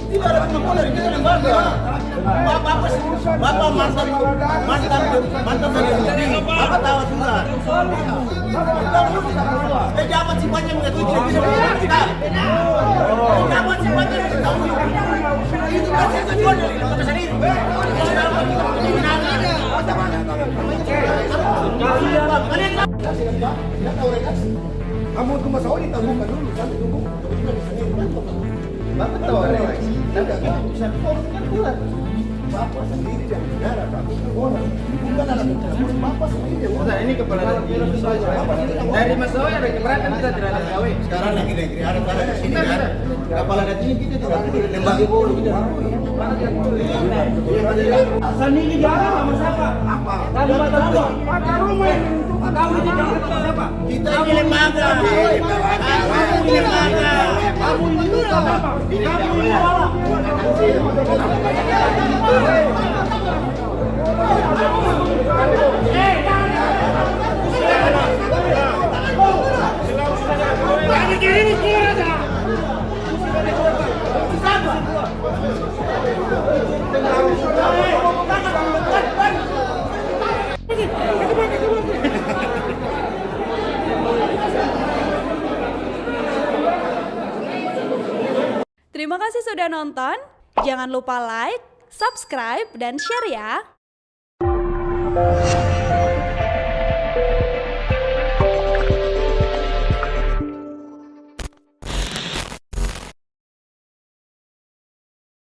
Tidak ada pengepulan kita yang bangga. Bapak mantan sendiri. Bapak tahu juga. Pejabat sifatnya mengerti tidak bisa kita. Pejabat sifatnya tahu. Itu pasti tujuan dari kita sendiri. Kamu ke masa ini tanggungan dulu sampai tunggu. Bapak tahu reaksi, tidak bisa kan bulan. Bapak sendiri dari negara, Bapak orang. Bukan ada pencampur, Bapak sendiri. Nah, ini kepala dari Mas Zoe ada keberatan kita tidak ada gawe. Sekarang lagi negeri ada di sini kan. Kepala daerah ini kita tidak boleh lembaga bolu kita. Sendiri jalan sama siapa? Apa? Tadi mata rumah. Mata rumah. Tahu ini jalan sama siapa? Kita ini lembaga. Kamu ini lembaga. Kamu ini apa? Kamu ini apa? Terima kasih sudah nonton. Jangan lupa like, subscribe, dan share ya.